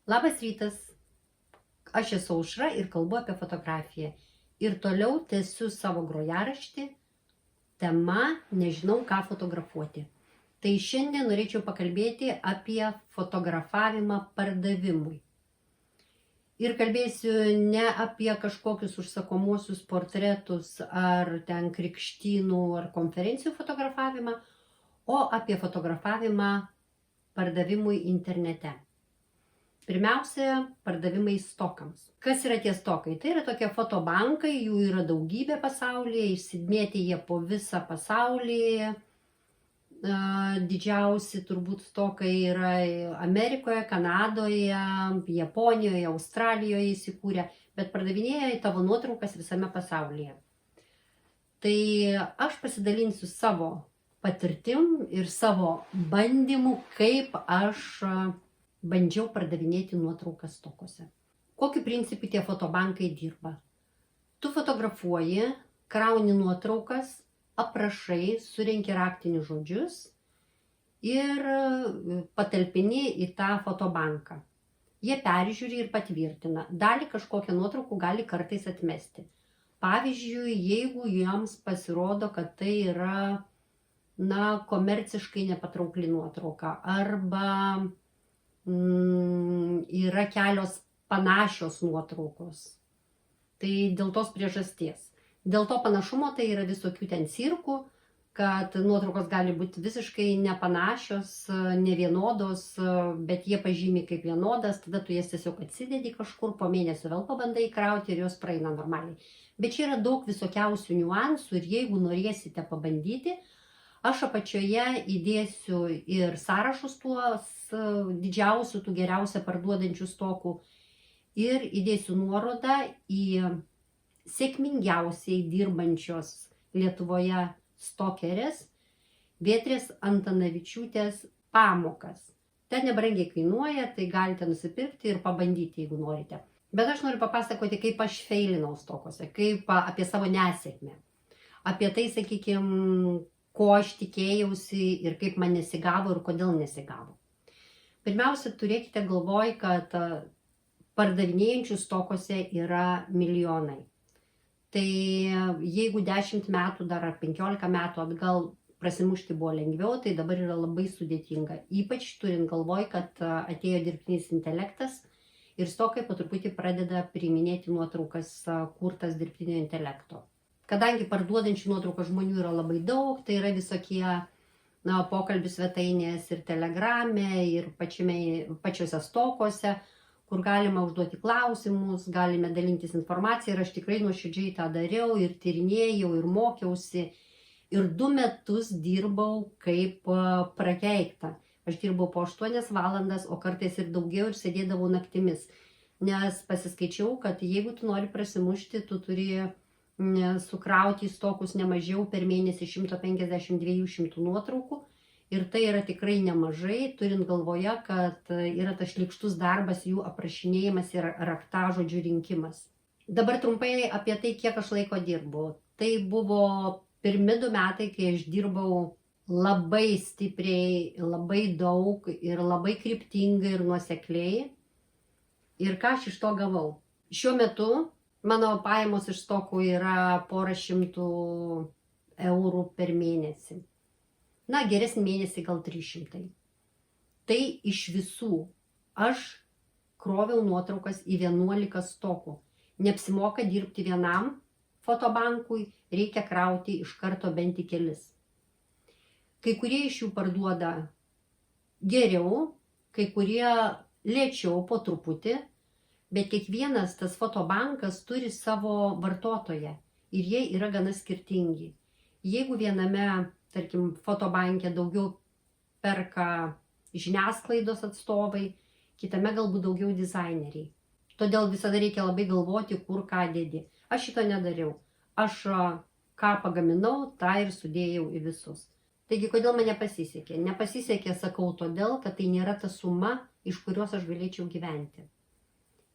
Labas rytas, aš esu Aušra ir kalbu apie fotografiją. Ir toliau tęsiu savo grojaraštį, tema nežinau ką fotografuoti. Tai šiandien norėčiau pakalbėti apie fotografavimą pardavimui. Ir kalbėsiu ne apie kažkokius užsakomuosius portretus ar ten krikštynų ar konferencijų fotografavimą, o apie fotografavimą pardavimui internete. Pirmiausia, pardavimai stokams. Kas yra tie stokai? Tai yra tokie fotobankai, jų yra daugybė pasaulyje, išsidmėti jie po visą pasaulį. Didžiausi turbūt stokai yra Amerikoje, Kanadoje, Japonijoje, Australijoje įsikūrę, bet pardavinėja tavo nuotraukas visame pasaulyje. Tai aš pasidalinsiu savo patirtim ir savo bandymu, kaip aš bandžiau pardavinėti nuotraukas stokose. Kokiu principu tie fotobankai dirba? Tu fotografuoji, krauni nuotraukas, aprašai, surenki raktinius žodžius ir patalpini į tą fotobanką. Jie peržiūri ir patvirtina. Dalį kažkokią nuotrauką gali kartais atmesti. Pavyzdžiui, jeigu jiems pasirodo, kad tai yra komerciškai nepatraukli nuotrauka arba yra kelios panašios nuotraukos. Tai dėl tos priežasties. Dėl to panašumo tai yra visokių ten cirkų, kad nuotraukos gali būti visiškai nepanašios, nevienodos, bet jie pažymi kaip vienodas, tada tu jas tiesiog atsidedi kažkur, po mėnesio vėl pabandai įkrauti ir jos praeina normaliai. Bet čia yra daug visokiausių niuansų ir jeigu norėsite pabandyti, aš apačioje įdėsiu ir sąrašus tuos didžiausių, tų geriausia parduodančių stokų ir įdėsiu nuorodą į sėkmingiausiai dirbančios Lietuvoje stokerės Vėtrės Antanavičiūtės pamokas. Ten nebrangiai kainuoja, tai galite nusipirkti ir pabandyti, jeigu norite. Bet aš noriu papasakoti, kaip aš feilinau stokose, kaip apie savo nesėkmę. Apie tai, sakykime, ko aš tikėjausi ir kaip man nesigavo ir kodėl nesigavo. Pirmiausia, turėkite galvoj, kad pardavinėjančių stokose yra milijonai. Tai jeigu 10 metų dar ar 15 metų atgal prasimušti buvo lengviau, tai dabar yra labai sudėtinga. Ypač turint galvoj, kad atėjo dirbtinis intelektas ir stokai po truputį pradeda priiminėti nuotraukas kurtas dirbtinio intelekto. Kadangi parduodančių nuotrauką žmonių yra labai daug, tai yra visokie pokalbių svetainės ir Telegrame, ir pačiuose stokose, kur galima užduoti klausimus, galime dalintis informaciją ir aš tikrai nuoširdžiai tą dariau ir tyrinėjau ir mokiausi. Ir 2 metus dirbau kaip prakeikta. Aš dirbau po 8 valandas, o kartais ir daugiau ir sėdėdavau naktimis. Nes pasiskaičiau, kad jeigu tu nori prasimušti, tu turi sukrauti į stokus ne mažiau per mėnesį 150-200 nuotraukų. Ir tai yra tikrai nemažai, turint galvoje, kad yra tas šlykštus darbas, jų aprašinėjimas ir raktažodžių rinkimas. Dabar trumpai apie tai, kiek aš laiko dirbau. Tai buvo pirmi 2 metai, kai aš dirbau labai stipriai, labai daug ir labai kryptingai ir nuosekliai. Ir ką aš iš to gavau? Šiuo metu mano pajamos iš stokų yra porą šimtų eurų per mėnesį. Geresnį mėnesį gal 300. Tai iš visų aš kroviau nuotraukas į 11 stokų. Neapsimoka dirbti vienam fotobankui, reikia krauti iš karto bent į kelis. Kai kurie iš jų parduoda geriau, kai kurie lėčiau po truputį, bet kiekvienas tas fotobankas turi savo vartotoją ir jie yra gana skirtingi. Jeigu viename, tarkim, fotobanke daugiau perka žiniasklaidos atstovai, kitame galbūt daugiau dizaineriai. Todėl visada reikia labai galvoti, kur ką dedi. Aš šito nedariau. Aš ką pagaminau, tą ir sudėjau į visus. Taigi, kodėl man nepasisekė? Nepasisekė, sakau, todėl, kad tai nėra ta suma, iš kurios aš galėčiau gyventi.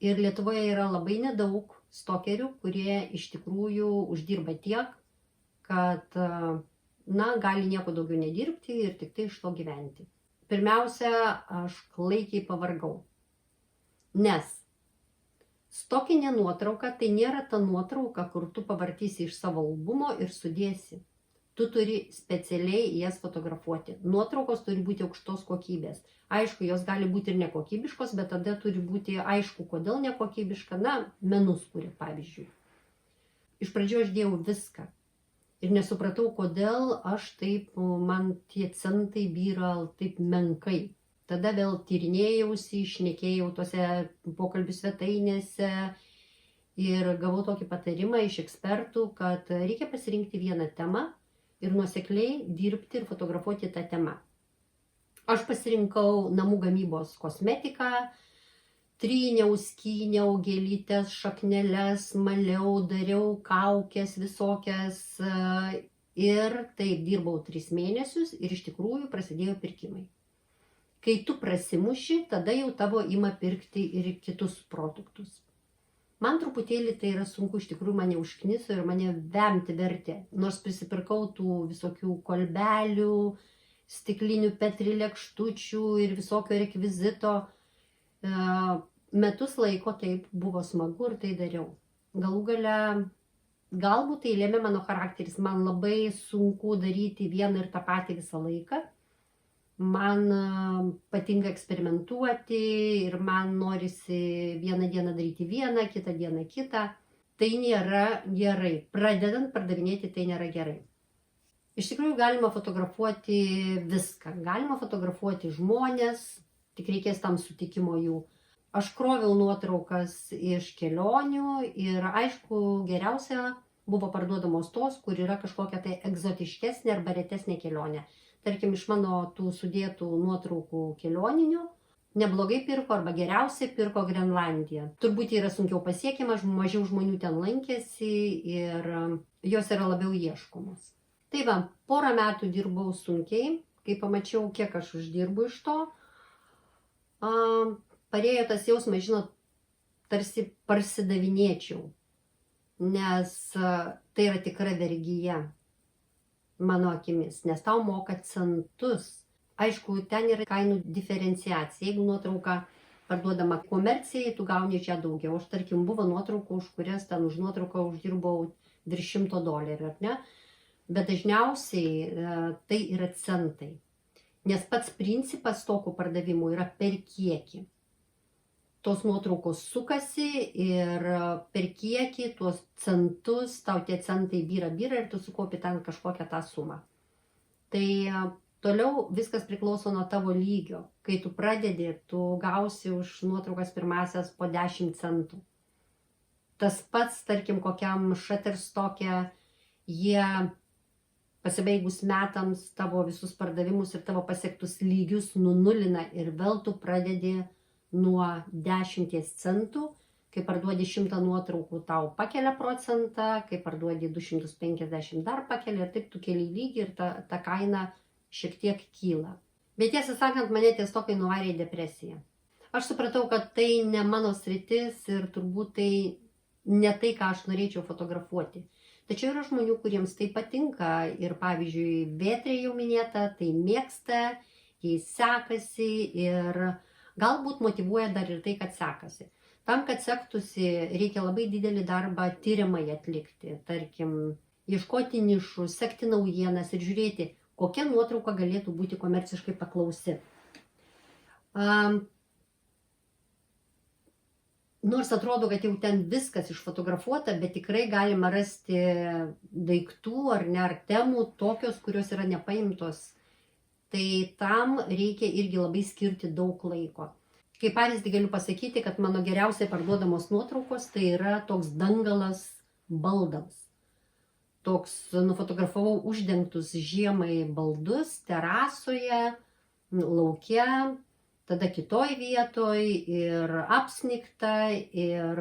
Ir Lietuvoje yra labai nedaug stokerių, kurie iš tikrųjų uždirba tiek, kad gali nieko daugiau nedirbti ir tik tai iš to gyventi. Pirmiausia, aš klaikiai pavargau. Nes stokinė nuotrauka tai nėra ta nuotrauka, kur tu pavartysi iš savo albumo ir sudėsi. Tu turi specialiai jas fotografuoti. Nuotraukos turi būti aukštos kokybės. Aišku, jos gali būti ir nekokybiškos, bet tada turi būti aišku, kodėl nekokybiška. Na, menus kuri, pavyzdžiui. Iš pradžių aš dėjau viską. Ir nesupratau, kodėl man tie centai byra taip menkai. Tada vėl tyrinėjausi, šnekėjau tose pokalbių svetainėse ir gavau tokį patarimą iš ekspertų, kad reikia pasirinkti vieną temą ir nuosekliai dirbti ir fotografuoti tą temą. Aš pasirinkau namų gamybos kosmetiką, tryniau, skyniau gėlytes, šakneles, maliau, dariau kaukes visokias ir taip dirbau 3 mėnesius ir iš tikrųjų prasidėjo pirkimai. Kai tu prasimuši, tada jau tavo ima pirkti ir kitus produktus. Man truputėlį tai yra sunku, iš tikrųjų mane užkniso ir mane vemti vertė. Nors prisipirkau tų visokių kolbelių, stiklinių petri lėkštučių ir visokio rekvizito. Metus laiko taip buvo smagu ir tai dariau. Galų gale, galbūt tai lėmė mano charakteris. Man labai sunku daryti vieną ir tą patį visą laiką. Man patinka eksperimentuoti ir man norisi vieną dieną daryti vieną, kitą dieną kitą. Tai nėra gerai. Pradedant pardavinėti tai nėra gerai. Iš tikrųjų galima fotografuoti viską. Galima fotografuoti žmonės, tik reikės tam sutikimo jų. Aš kroviau nuotraukas iš kelionių ir aišku, geriausia buvo parduodamos tos, kur yra kažkokia tai egzotiškesnė arba retesnė kelionė. Tarkim, iš mano tų sudėtų nuotraukų kelioninių neblogai pirko arba geriausiai pirko Grenlandiją. Turbūt yra sunkiau pasiekiama, mažiau žmonių ten lankėsi ir jos yra labiau ieškomos. Tai va, 4 metų dirbau sunkiai, kai pamačiau, kiek aš uždirbu iš to. Parėjo tas jausmas, žinot, tarsi parsidavinėčiau, nes tai yra tikra vergyja. Mano akimis, nes tau moka centus. Aišku, ten yra kainų diferenciacija. Jeigu nuotrauka parduodama komercijai, tu gauni čia daugiau. Aš, tarkim, buvo nuotraukų, už kurias ten už nuotrauką uždirbau virš $100, ar ne? Bet dažniausiai tai yra centai. Nes pats principas tokio pardavimų yra per kiekį. Tos nuotraukos sukasi ir per kiekį, tuos centus, tau tie centai byra ir tu sukaupi ten kažkokią tą sumą. Tai toliau viskas priklauso nuo tavo lygio. Kai tu pradedi, tu gausi už nuotraukas pirmasias po 10 centų. Tas pats, tarkim, kokiam Shutterstock'e, jie pasibaigus metams tavo visus pardavimus ir tavo pasiektus lygius nunulina ir vėl tu pradedi nuo 10 centų, kai parduodi 100 nuotraukų, tau pakelia procentą, kai parduodi 250 dar pakelia, ir taip tu keli lygį ir ta kaina šiek tiek kyla. Bet tiesą sakant, mane tiesiog nuvarė į depresiją. Aš supratau, kad tai ne mano sritis ir turbūt tai ne tai, ką aš norėčiau fotografuoti. Tačiau yra žmonių, kuriems tai patinka ir pavyzdžiui, Vėtrė jau minėta, tai mėgsta, jais sekasi ir galbūt motyvuoja dar ir tai, kad sekasi. Tam, kad sektųsi, reikia labai didelį darbą tyrimai atlikti. Tarkim, ieškoti nišų, sekti naujienas ir žiūrėti, kokia nuotrauka galėtų būti komerciškai paklausi. Nors atrodo, kad jau ten viskas išfotografuota, bet tikrai galima rasti daiktų ar temų tokios, kurios yra nepaimtos. Tai tam reikia irgi labai skirti daug laiko. Kaip pavyzdį galiu pasakyti, kad mano geriausiai parduodamos nuotraukos tai yra toks dangalas baldams. Toks nufotografavau uždengtus žiemai baldus terasoje, lauke, tada kitoj vietoj ir apsnigta ir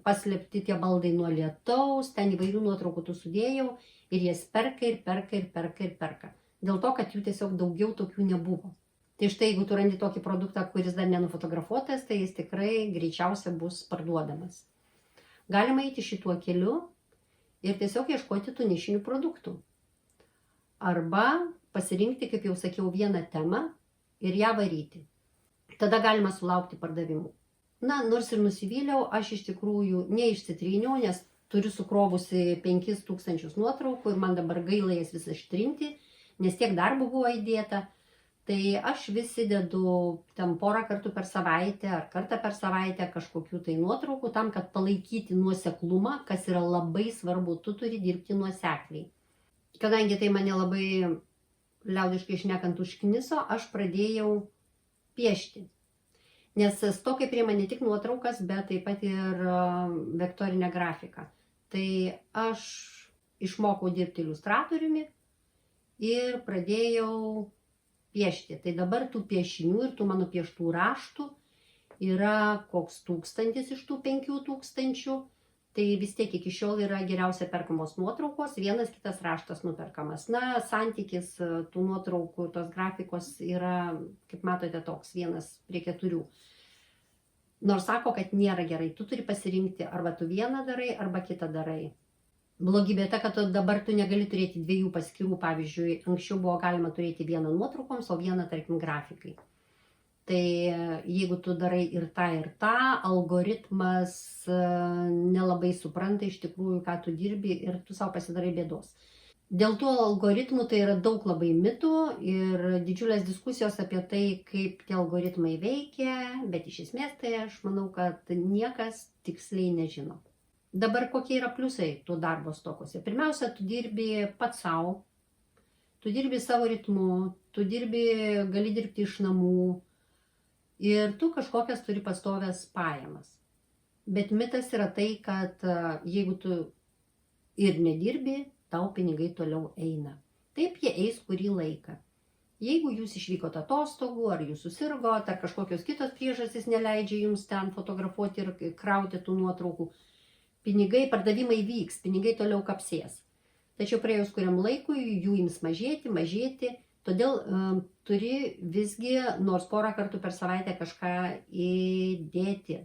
paslėpti tie baldai nuo lietaus, ten įvairių nuotraukų tų sudėjau ir jas perka. Dėl to, kad jų tiesiog daugiau tokių nebuvo. Tai štai, jeigu tu randi tokį produktą, kuris dar nenufotografuotas, tai jis tikrai greičiausia bus parduodamas. Galima eiti šituo keliu ir tiesiog ieškoti tų nišinių produktų. Arba pasirinkti, kaip jau sakiau, vieną temą ir ją varyti. Tada galima sulaukti pardavimų. Na, nors ir nusivyliau, aš iš tikrųjų neišsitryniau, nes turiu sukrovusi 5000 nuotraukų ir man dabar gaila jas visą ištrinti, nes tiek darbo buvo įdėta. Tai aš vis įdedu ten porą kartų per savaitę ar kartą per savaitę kažkokių tai nuotraukų tam, kad palaikyti nuoseklumą, kas yra labai svarbu, tu turi dirbti nuosekliai. Kadangi tai mane labai liaudiškai šnekant užkniso, aš pradėjau piešti. Nes stokai priima ne tik nuotraukas, bet taip pat ir vektorinę grafiką. Tai aš išmokau dirbti iliustratoriumi ir pradėjau piešti. Tai dabar tų piešinių ir tų mano pieštų raštų yra koks 1000 iš tų 5000. Tai vis tiek iki šiol yra geriausia perkamos nuotraukos, vienas kitas raštas nuperkamas. Na, santykis tų nuotraukų, tos grafikos yra, kaip matote, toks 1:4. Nors sako, kad nėra gerai, tu turi pasirinkti, arba tu vieną darai, arba kitą darai. Blogybė ta, kad dabar tu negali turėti 2 paskyrų, pavyzdžiui, anksčiau buvo galima turėti vieną nuotraukoms, o vieną, tarkim, grafikai. Tai jeigu tu darai ir tą, algoritmas nelabai supranta iš tikrųjų, ką tu dirbi ir tu savo pasidarai bėdos. Dėl tų algoritmų tai yra daug labai mitų ir didžiulės diskusijos apie tai, kaip tie algoritmai veikia, bet iš esmės tai aš manau, kad niekas tiksliai nežino. Dabar kokie yra pliusai tų darbo stokose? Pirmiausia, tu dirbi pats savo, tu dirbi savo ritmu, tu gali dirbti iš namų ir tu kažkokias turi pastovias pajamas. Bet mitas yra tai, kad jeigu tu ir nedirbi, tau pinigai toliau eina. Taip jie eis kurį laiką. Jeigu jūs išvykote atostogų, ar jūs susirgot, ar kažkokios kitos priežastys neleidžia jums ten fotografuoti ir krauti tų nuotraukų, pardavimai vyks, pinigai toliau kapsės. Tačiau praėjus kuriam laikui jų ims mažėti, todėl turi visgi nors porą kartų per savaitę kažką įdėti.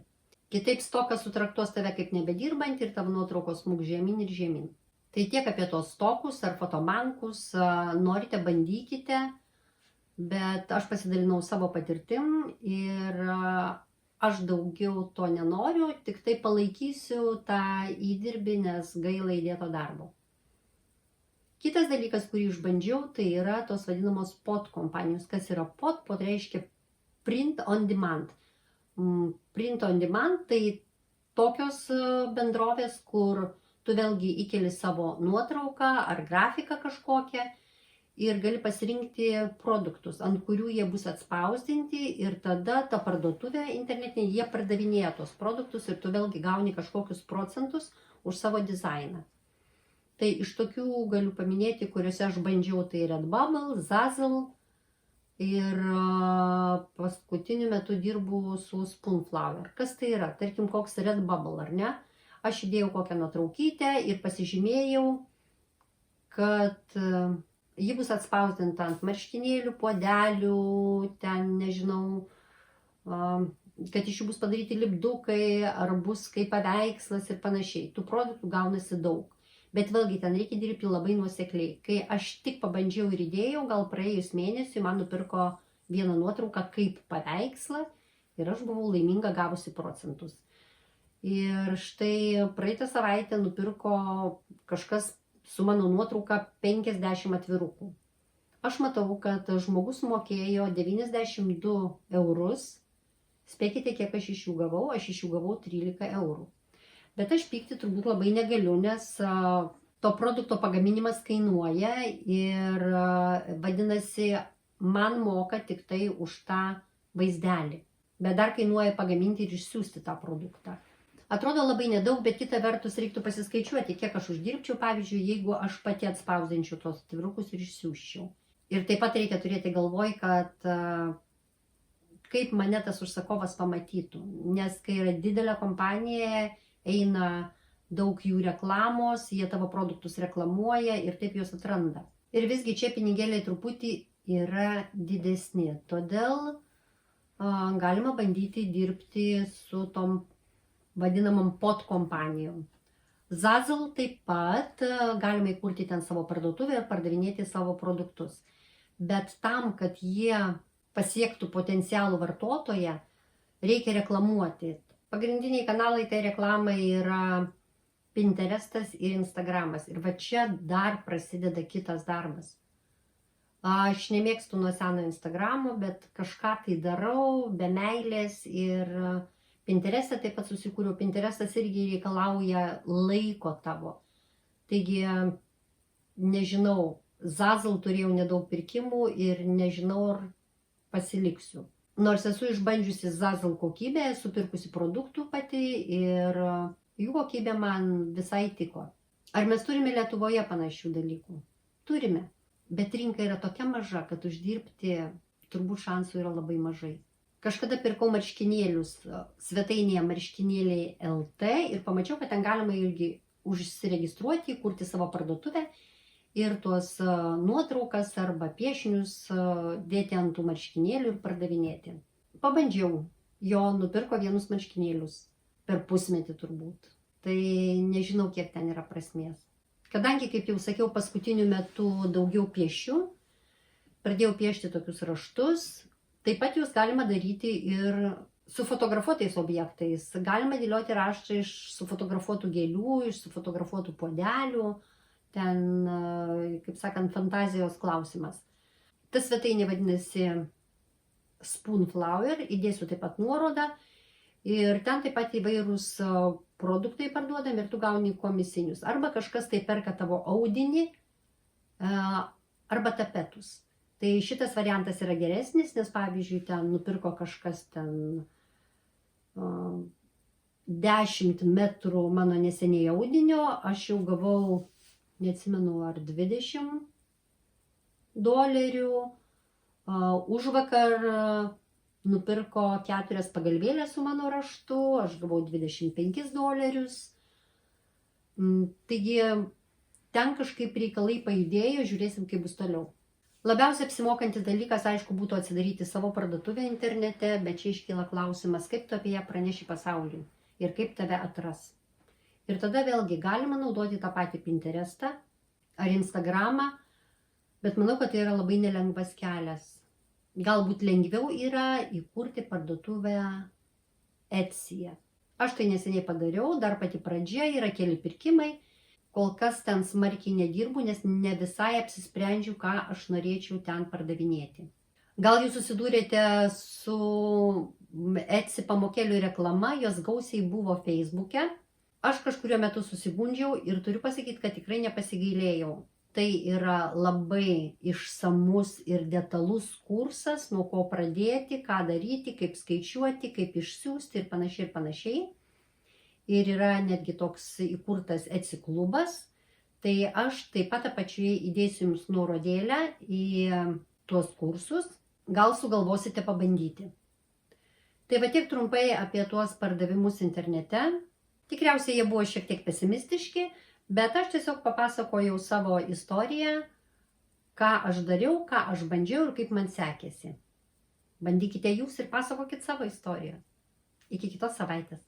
Kitaip stokas sutraktuos tave kaip nebedirbant ir tavo nuotraukos smūgs žemyn ir žemyn. Tai tiek apie tos stokus ar fotobankus, norite bandykite, bet aš pasidalinau savo patirtim ir aš daugiau to nenoriu, tik tai palaikysiu tą įdirbį, nes gaila įdėto darbo. Kitas dalykas, kurį išbandžiau, tai yra tos vadinamos POD kompanijos. Kas yra POD? POD reiškia Print on Demand. Print on Demand tai tokios bendrovės, kur tu vėlgi įkeli savo nuotrauką ar grafiką kažkokią ir gali pasirinkti produktus, ant kurių jie bus atspausdinti ir tada ta parduotuvė internetinė, jie pardavinėja tos produktus ir tu vėlgi gauni kažkokius procentus už savo dizainą. Tai iš tokių galiu paminėti, kuriuose aš bandžiau, tai Redbubble, Zazzle ir paskutiniu metu dirbu su Spoonflower. Kas tai yra? Tarkim, koks Redbubble, ar ne? Aš įdėjau kokią nuotraukytę ir pasižymėjau, kad ji bus atspausdinta ant marškinėlių, puodelių, ten nežinau, kad iš jų bus padaryti lipdukai, ar bus kaip paveikslas ir panašiai. Tų produktų gaunasi daug. Bet vėlgi ten reikia dirbti labai nuosekliai. Kai aš tik pabandžiau ir įdėjau, gal praėjus mėnesiui man nupirko vieną nuotrauką kaip paveikslą ir aš buvau laiminga gavusi procentus. Ir štai praeitą savaitę nupirko kažkas su mano nuotrauka 50 atvirukų. Aš matau, kad žmogus mokėjo 92 eurus. Spėkite, kiek aš iš jų gavau. Aš iš jų gavau 13 eurų. Bet aš pykti turbūt labai negaliu, nes to produkto pagaminimas kainuoja ir vadinasi, man moka tik tai už tą vaizdelį. Bet dar kainuoja pagaminti ir išsiųsti tą produktą. Atrodo labai nedaug, bet kita vertus reiktų pasiskaičiuoti, kiek aš uždirbčiau, pavyzdžiui, jeigu aš pati atspausdinčiau tos atvirukus ir išsiųsčiau. Ir taip pat reikia turėti galvoj, kad kaip mane tas užsakovas pamatytų. Nes kai yra didelė kompanija, eina daug jų reklamos, jie tavo produktus reklamuoja ir taip juos atranda. Ir visgi čia pinigėliai truputį yra didesni. Todėl galima bandyti dirbti su tom vadinamam POD kompanijom. Zazzle taip pat galima įkurti ten savo parduotuvę ir pardavinėti savo produktus. Bet tam, kad jie pasiektų potencialų vartotoją, reikia reklamuoti. Pagrindiniai kanalai tai reklamai yra Pinterestas ir Instagramas. Ir va čia dar prasideda kitas darbas. Aš nemėgstu nuo seno Instagramo, bet kažką tai darau be meilės ir Pinterestą taip pat susikūriau. Pinterestas irgi reikalauja laiko tavo. Taigi, nežinau, Zazzle turėjau nedaug pirkimų ir nežinau, ar pasiliksiu. Nors esu išbandžiusi Zazzle kokybę, esu pirkusi produktų pati ir jų kokybė man visai tiko. Ar mes turime Lietuvoje panašių dalykų? Turime. Bet rinka yra tokia maža, kad uždirbti turbūt šansų yra labai mažai. Kažkada pirkau marškinėlius svetainėje marškinėliai LT ir pamačiau, kad ten galima irgi užsiregistruoti, kurti savo parduotuvę ir tuos nuotraukas arba piešinius dėti ant tų marškinėlių ir pardavinėti. Pabandžiau, jo nupirko vienus marškinėlius per pusmetį turbūt. Tai nežinau, kiek ten yra prasmės. Kadangi, kaip jau sakiau, paskutiniu metu daugiau piešiu, pradėjau piešti tokius raštus, taip pat jūs galima daryti ir su fotografuotais objektais. Galima dėlioti raštą iš sufotografuotų gėlių, iš sufotografuotų puodelių, ten, kaip sakant, fantazijos klausimas. Tas svetainė vadinasi Spoonflower, įdėsiu taip pat nuorodą. Ir ten taip pat įvairūs produktai parduodami ir tu gauni komisinius. Arba kažkas tai perka tavo audinį, arba tapetus. Tai šitas variantas yra geresnis, nes pavyzdžiui, ten nupirko kažkas ten 10 metrų mano neseniai audinio, aš jau gavau, neatsimenu, ar $20. Užvakar nupirko 4 pagalvėlės su mano raštu, aš gavau $25. Taigi, ten kažkaip reikalai pajudėjo, žiūrėsim, kaip bus toliau. Labiausiai apsimokantis dalykas, aišku, būtų atsidaryti savo parduotuvę internete, bet čia iškyla klausimas, kaip tu apie ją praneši pasauliui ir kaip tave atras. Ir tada vėlgi galima naudoti tą patį Pinterestą ar Instagramą, bet manau, kad tai yra labai nelengvas kelias. Galbūt lengviau yra įkurti parduotuvę Etsyje. Aš tai neseniai padariau, dar pati pradžia, yra keli pirkimai. Kol kas ten smarkiai nedirbu, nes ne visai apsisprendžiu, ką aš norėčiau ten pardavinėti. Gal jūs susidūrėte su Etsy pamokėlių reklama, jos gausiai buvo Facebook'e. Aš kažkurio metu susigundžiau ir turiu pasakyti, kad tikrai nepasigailėjau. Tai yra labai išsamus ir detalus kursas, nuo ko pradėti, ką daryti, kaip skaičiuoti, kaip išsiųsti ir panašiai ir panašiai. Ir yra netgi toks įkurtas Etsy klubas. Tai aš taip pat apačioje įdėsiu jums nuorodėlę į tuos kursus. Gal sugalvosite pabandyti. Tai va tiek trumpai apie tuos pardavimus internete. Tikriausiai jie buvo šiek tiek pesimistiški, bet aš tiesiog papasakojau savo istoriją, ką aš dariau, ką aš bandžiau ir kaip man sekėsi. Bandykite jūs ir pasakokit savo istoriją. Iki kitos savaitės.